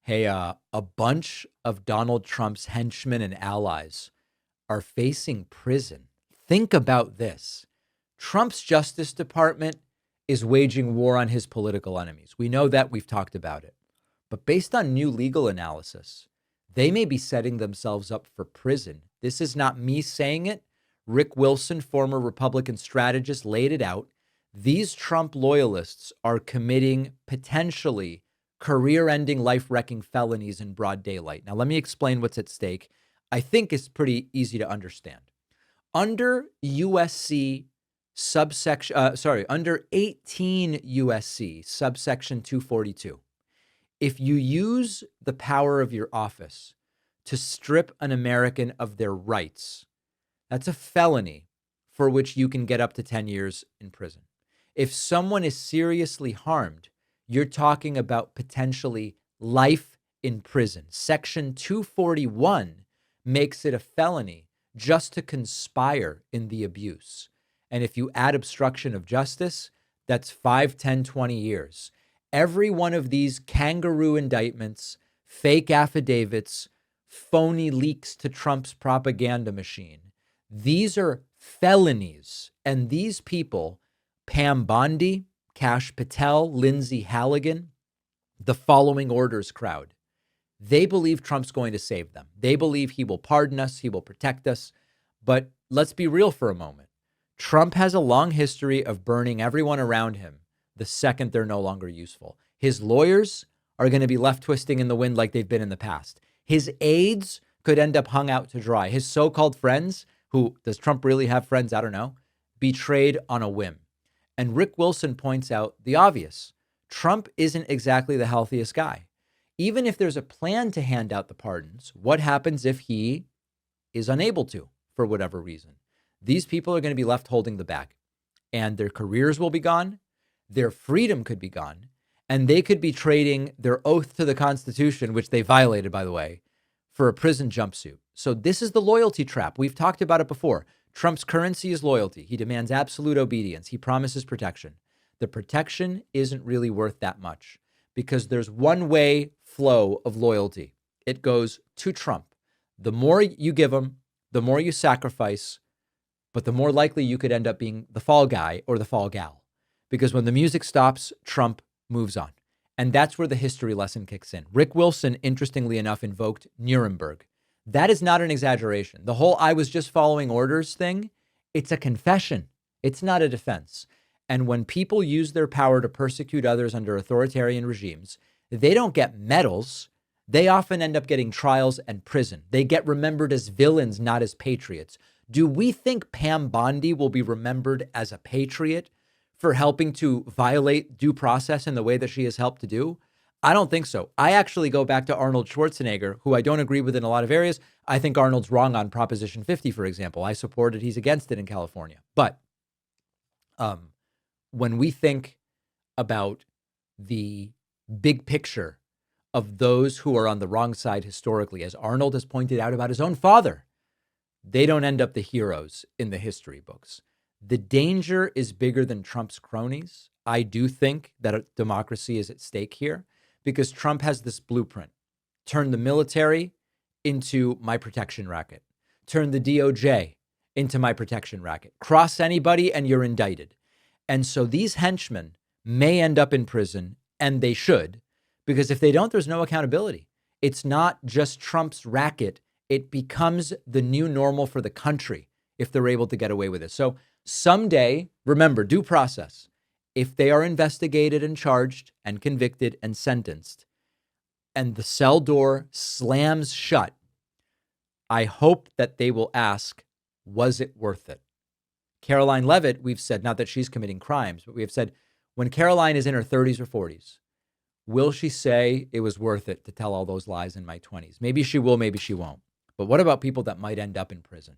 Hey, a bunch of Donald Trump's henchmen and allies are facing prison. Think about this. Trump's Justice Department is waging war on his political enemies. We know that, we've talked about it. But based on new legal analysis, they may be setting themselves up for prison. This is not me saying it. Rick Wilson, former Republican strategist, laid it out. These Trump loyalists are committing potentially career-ending, life-wrecking felonies in broad daylight. Now, let me explain what's at stake. I think it's pretty easy to understand. Under USC under 18 USC subsection 242, if you use the power of your office to strip an American of their rights, that's a felony for which you can get up to 10 years in prison. If someone is seriously harmed, you're talking about potentially life in prison. Section 241 makes it a felony just to conspire in the abuse. And if you add obstruction of justice, that's 5, 10, 20 years. Every one of these kangaroo indictments, fake affidavits, phony leaks to Trump's propaganda machine, these are felonies. And these people, Pam Bondi, Kash, Patel, Lindsay Halligan, the following orders crowd, they believe Trump's going to save them. They believe he will pardon us, he will protect us. But let's be real for a moment. Trump has a long history of burning everyone around him the second they're no longer useful. His lawyers are going to be left twisting in the wind like they've been in the past. His aides could end up hung out to dry. His so-called friends, who does Trump really have friends? I don't know, betrayed on a whim. And Rick Wilson points out the obvious. Trump isn't exactly the healthiest guy. Even if there's a plan to hand out the pardons, what happens if he is unable to, for whatever reason? These people are going to be left holding the bag, and their careers will be gone. Their freedom could be gone, and they could be trading their oath to the Constitution, which they violated, by the way, for a prison jumpsuit. So this is the loyalty trap. We've talked about it before. Trump's currency is loyalty. He demands absolute obedience. He promises protection. The protection isn't really worth that much because there's one-way flow of loyalty. It goes to Trump. The more you give him, the more you sacrifice, but the more likely you could end up being the fall guy or the fall gal. Because when the music stops, Trump moves on. And that's where the history lesson kicks in. Rick Wilson, interestingly enough, invoked Nuremberg. That is not an exaggeration. The whole "I was just following orders" thing, it's a confession. It's not a defense. And when people use their power to persecute others under authoritarian regimes, they don't get medals. They often end up getting trials and prison. They get remembered as villains, not as patriots. Do we think Pam Bondi will be remembered as a patriot for helping to violate due process in the way that she has helped to do? I don't think so. I actually go back to Arnold Schwarzenegger, who I don't agree with in a lot of areas. I think Arnold's wrong on Proposition 50, for example. I support it. He's against it in California. But when we think about the big picture of those who are on the wrong side historically, as Arnold has pointed out about his own father, they don't end up the heroes in the history books. The danger is bigger than Trump's cronies. I do think that a democracy is at stake here because Trump has this blueprint. Turn the military into my protection racket. Turn the DOJ into my protection racket. Cross anybody and you're indicted. And so these henchmen may end up in prison, and they should, because if they don't, there's no accountability. It's not just Trump's racket. It becomes the new normal for the country if they're able to get away with it. So someday, remember, due process. If they are investigated and charged and convicted and sentenced, and the cell door slams shut, I hope that they will ask, was it worth it? Caroline Leavitt, we've said, not that she's committing crimes, but we have said, when Caroline is in her 30s or 40s, will she say it was worth it to tell all those lies in my 20s? Maybe she will, maybe she won't. But what about people that might end up in prison?